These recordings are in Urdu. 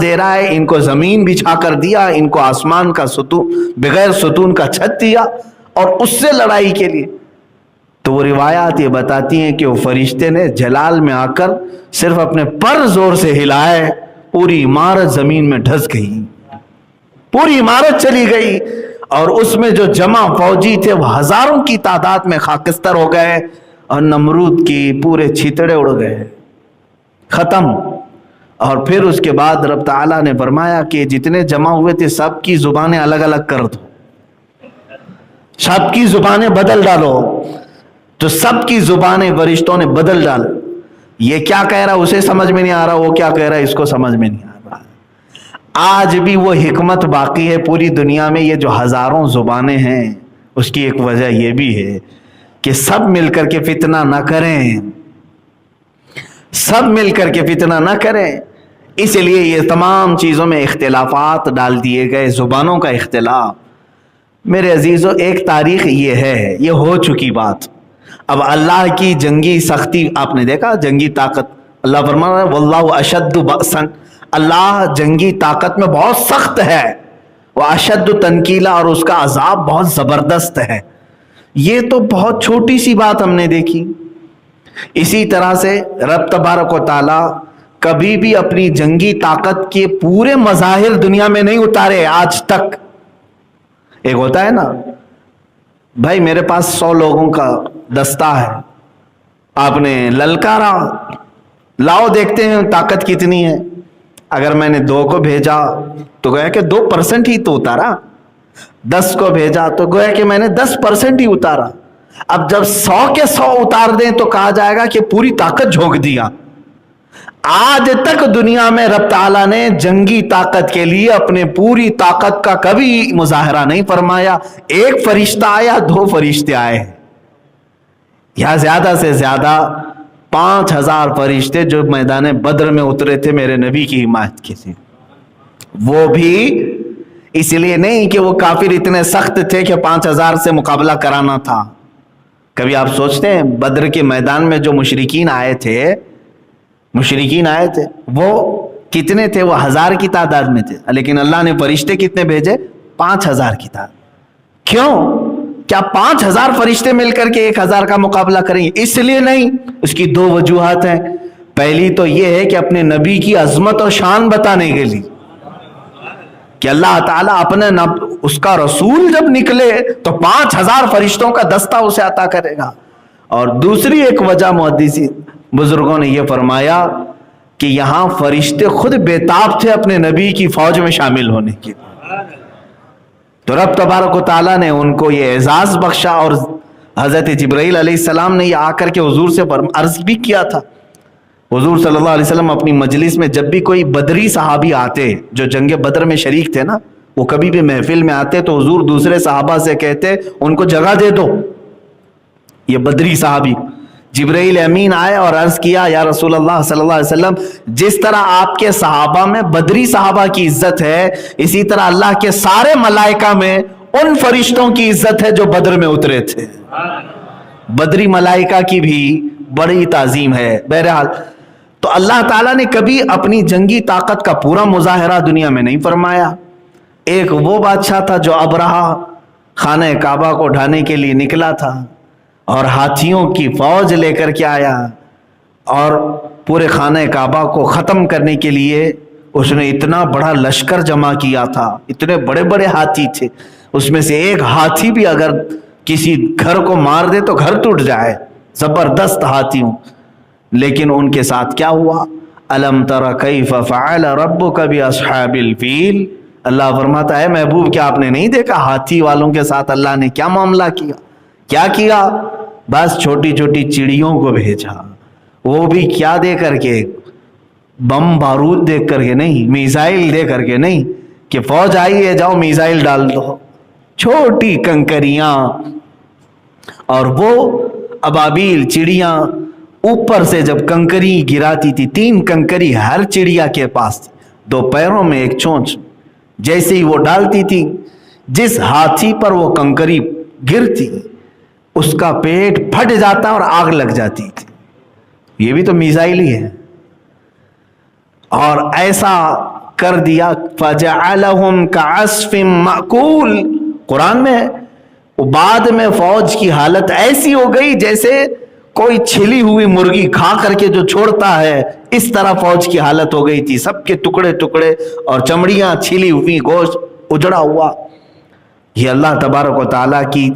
دے رہا ہے، ان کو زمین بچھا کر دیا، ان کو آسمان کا ستون بغیر ستون کا چھت دیا، اور اس سے لڑائی کے لیے. تو وہ روایات یہ بتاتی ہیں کہ وہ فرشتے نے جلال میں آ کر صرف اپنے پر زور سے ہلائے، پوری عمارت زمین میں ڈھس گئی، پوری عمارت چلی گئی، اور اس میں جو جمع فوجی تھے وہ ہزاروں کی تعداد میں خاکستر ہو گئے، اور نمرود کی پورے چھیتڑے اڑ گئے، ختم. اور پھر اس کے بعد رب تعالیٰ نے فرمایا کہ جتنے جمع ہوئے تھے سب کی زبانیں الگ الگ کر دو، سب کی زبانیں بدل ڈالو. تو سب کی زبانیں فرشتوں نے بدل ڈال. یہ کیا کہہ رہا اسے سمجھ میں نہیں آ رہا، وہ کیا کہہ رہا ہے اس کو سمجھ میں نہیں آ رہا. آج بھی وہ حکمت باقی ہے پوری دنیا میں. یہ جو ہزاروں زبانیں ہیں اس کی ایک وجہ یہ بھی ہے کہ سب مل کر کے فتنہ نہ کریں، سب مل کر کے فتنہ نہ کریں. اس لیے یہ تمام چیزوں میں اختلافات ڈال دیے گئے، زبانوں کا اختلاف. میرے عزیزو، ایک تاریخ یہ ہے، یہ ہو چکی بات. اب اللہ کی جنگی سختی آپ نے دیکھا، جنگی طاقت. اللہ فرما رہا ہے واللہ اشد بأسا، اللہ جنگی طاقت میں بہت سخت ہے، وہ اشد تنکیلا، اور اس کا عذاب بہت زبردست ہے. یہ تو بہت چھوٹی سی بات ہم نے دیکھی. اسی طرح سے رب تبارک و تعالی کبھی بھی اپنی جنگی طاقت کے پورے مظاہر دنیا میں نہیں اتارے آج تک. ایک ہوتا ہے نا بھائی میرے پاس 100 لوگوں کا دستہ ہے، آپ نے للکارا، لاؤ دیکھتے ہیں طاقت کتنی ہے. اگر میں نے 2 کو بھیجا تو گویا کہ 2% ہی تو اتارا، 10 کو بھیجا تو گویا کہ میں نے 10% ہی اتارا. اب جب 100 کے 100 اتار دیں تو کہا جائے گا کہ پوری طاقت جھونک دیا. آج تک دنیا میں رب تعالیٰ نے جنگی طاقت کے لیے اپنے پوری طاقت کا کبھی مظاہرہ نہیں فرمایا. 1 فرشتہ آیا، 2 فرشتے آئے، یا زیادہ سے زیادہ 5000 فرشتے جو میدان بدر میں اترے تھے میرے نبی کی حمایت کے لیے. وہ بھی اس لیے نہیں کہ وہ کافر اتنے سخت تھے کہ 5000 سے مقابلہ کرانا تھا. کبھی آپ سوچتے ہیں بدر کے میدان میں جو مشرکین آئے تھے وہ کتنے تھے؟ وہ 1000 کی تعداد میں تھے، لیکن اللہ نے فرشتے کتنے بھیجے؟ 5000 کی تعداد. کیوں؟ کیا 5000 فرشتے مل کر کے 1000 کا مقابلہ کریں گے؟ اس لیے نہیں. اس کی 2 وجوہات ہیں. پہلی تو یہ ہے کہ اپنے نبی کی عظمت اور شان بتانے کے لیے کہ اللہ تعالیٰ اپنے اس کا رسول جب نکلے تو 5000 فرشتوں کا دستہ اسے عطا کرے گا. اور دوسری ایک وجہ محدثین بزرگوں نے یہ فرمایا کہ یہاں فرشتے خود بےتاب تھے اپنے نبی کی فوج میں شامل ہونے کے لیے. تو رب تبارک و تعالیٰ نے ان کو یہ اعزاز بخشا. اور حضرت جبرائیل علیہ السلام نے یہ آ کر کے حضور سے عرض بھی کیا تھا. حضور صلی اللہ علیہ وسلم اپنی مجلس میں جب بھی کوئی بدری صحابی آتے جو جنگ بدر میں شریک تھے نا، وہ کبھی بھی محفل میں آتے تو حضور دوسرے صحابہ سے کہتے ان کو جگہ دے دو. یہ بدری صحابی جبرائیل امین آئے اور عرض کیا یا رسول اللہ صلی اللہ علیہ وسلم، جس طرح آپ کے صحابہ میں بدری صحابہ کی عزت ہے، اسی طرح اللہ کے سارے ملائکہ میں ان فرشتوں کی عزت ہے جو بدر میں اترے تھے. بدری ملائکہ کی بھی بڑی تعظیم ہے. بہرحال تو اللہ تعالیٰ نے کبھی اپنی جنگی طاقت کا پورا مظاہرہ دنیا میں نہیں فرمایا. ایک وہ بادشاہ تھا جو ابرہہ خانہ کعبہ کو ڈھانے کے لیے نکلا تھا اور ہاتھیوں کی فوج لے کر کے آیا اور پورے خانہ کعبہ کو ختم کرنے کے لیے اس نے اتنا بڑا لشکر جمع کیا تھا. اتنے بڑے بڑے ہاتھی تھے، اس میں سے ایک ہاتھی بھی اگر کسی گھر کو مار دے تو گھر ٹوٹ جائے. زبردست ہاتھیوں. لیکن ان کے ساتھ کیا ہوا؟ الم تر کیف فعل ربک باصحاب الفیل. اللہ فرماتا ہے محبوب کیا آپ نے نہیں دیکھا ہاتھی والوں کے ساتھ اللہ نے کیا معاملہ کیا؟ کیا کیا؟ بس چھوٹی چھوٹی چڑیوں کو بھیجا، وہ بھی کیا دے کر کے؟ بم بارود دے کر کے نہیں، میزائل دے کر کے نہیں کہ فوج آئی ہے جاؤ میزائل ڈال دو. چھوٹی کنکریاں اور وہ ابابیل چڑیاں اوپر سے جب کنکری گراتی تھی، 3 کنکری ہر چڑیا کے پاس تھی، 2 پیروں میں 1 چونچ. جیسے ہی وہ ڈالتی تھی جس ہاتھی پر وہ کنکری گرتی اس کا پیٹ پھٹ جاتا اور آگ لگ جاتی تھی. یہ بھی تو میزائل ہی ہے. اور ایسا کر دیا. فجعلہم کعصف مأکول. قرآن میں بعد میں فوج کی حالت ایسی ہو گئی جیسے کوئی چھلی ہوئی مرغی کھا کر کے جو چھوڑتا ہے, اس طرح فوج کی حالت ہو گئی تھی. سب کے ٹکڑے ٹکڑے اور چمڑیاں چھلی ہوئی, گوشت اجڑا ہوا. یہ اللہ تبارک و تعالیٰ کی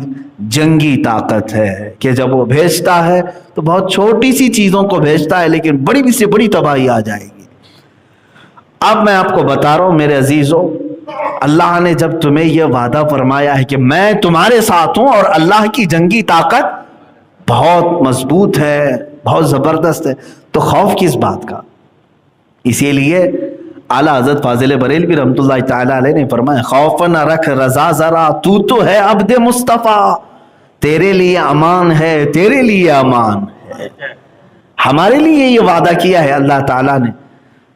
جنگی طاقت ہے کہ جب وہ بھیجتا ہے تو بہت چھوٹی سی چیزوں کو بھیجتا ہے لیکن بڑی سے بڑی تباہی آ جائے گی. اب میں آپ کو بتا رہا ہوں میرے عزیزوں, اللہ نے جب تمہیں یہ وعدہ فرمایا ہے کہ میں تمہارے ساتھ ہوں اور اللہ کی جنگی طاقت بہت مضبوط ہے, بہت زبردست ہے, تو خوف کس بات کا؟ اسی لیے اعلیٰ حضرت فاضل بریلوی رحمۃ اللہ تعالیٰ علیہ نے فرمایا, خوف نہ رکھ رضا ذرا, تو ہے عبد مصطفیٰ, تیرے لیے امان ہے, تیرے لیے امان ہے. ہمارے لیے یہ وعدہ کیا ہے اللہ تعالیٰ نے,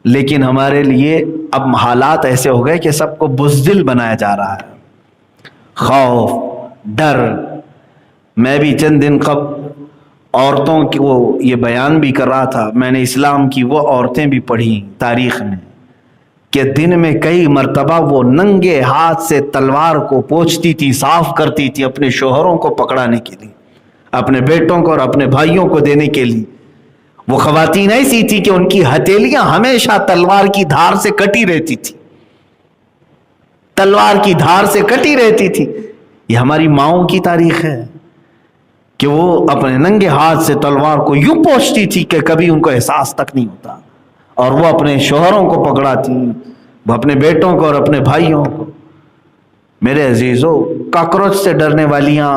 لیکن ہمارے لیے اب حالات ایسے ہو گئے کہ سب کو بزدل بنایا جا رہا ہے. خوف, ڈر. میں بھی چند دن قبل عورتوں کی وہ یہ بیان بھی کر رہا تھا, میں نے اسلام کی وہ عورتیں بھی پڑھی تاریخ میں کہ دن میں کئی مرتبہ وہ ننگے ہاتھ سے تلوار کو پوچھتی تھی, صاف کرتی تھی اپنے شوہروں کو پکڑانے کے لیے, اپنے بیٹوں کو اور اپنے بھائیوں کو دینے کے لیے. وہ خواتین ایسی تھی کہ ان کی ہتھیلیاں ہمیشہ تلوار کی دھار سے کٹی رہتی تھی, تلوار کی دھار سے کٹی رہتی تھی. یہ ہماری ماؤں کی تاریخ ہے کہ وہ اپنے ننگے ہاتھ سے تلوار کو یوں پوچھتی تھی کہ کبھی ان کو احساس تک نہیں ہوتا, اور وہ اپنے شوہروں کو پکڑاتی, وہ اپنے بیٹوں کو اور اپنے بھائیوں کو. میرے عزیزو, کاکروچ سے ڈرنے والیاں,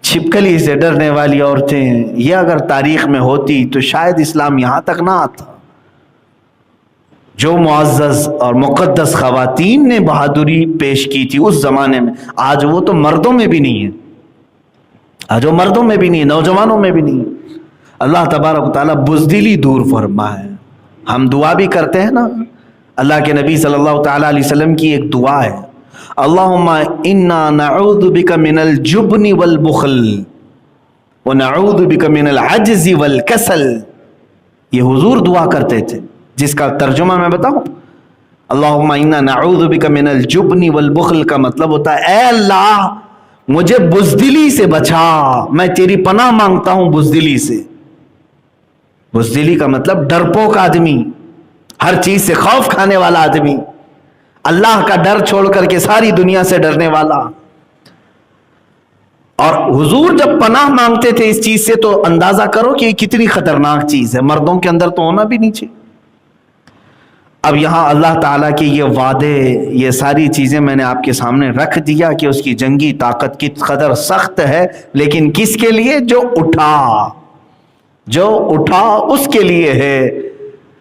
چھپکلی سے ڈرنے والی عورتیں, یہ اگر تاریخ میں ہوتی تو شاید اسلام یہاں تک نہ آتا. جو معزز اور مقدس خواتین نے بہادری پیش کی تھی اس زمانے میں, آج وہ تو مردوں میں بھی نہیں ہے, آج وہ مردوں میں بھی نہیں ہے, نوجوانوں میں بھی نہیں ہے. اللہ تبارک و تعالیٰ بزدلی دور فرمائے. ہم دعا بھی کرتے ہیں نا, اللہ کے نبی صلی اللہ تعالیٰ علیہ وسلم کی ایک دعا ہے, اللہم انا نعوذ بک من الجبن والبخل ونعوذ بک من العجز والکسل. یہ حضور دعا کرتے تھے, جس کا ترجمہ میں بتاؤں, اللہم انا نعوذ بک من الجبن والبخل کا مطلب ہوتا ہے اے اللہ مجھے بزدلی سے بچا, میں تیری پناہ مانگتا ہوں بزدلی سے. بزدلی کا مطلب ڈرپوک آدمی, ہر چیز سے خوف کھانے والا آدمی, اللہ کا ڈر چھوڑ کر کے ساری دنیا سے ڈرنے والا. اور حضور جب پناہ مانگتے تھے اس چیز سے تو اندازہ کرو کہ یہ کتنی خطرناک چیز ہے, مردوں کے اندر تو ہونا بھی نہیں چاہیے. اب یہاں اللہ تعالیٰ کے یہ وعدے, یہ ساری چیزیں میں نے آپ کے سامنے رکھ دیا کہ اس کی جنگی طاقت کس قدر سخت ہے, لیکن کس کے لیے؟ جو اٹھا اس کے لیے ہے.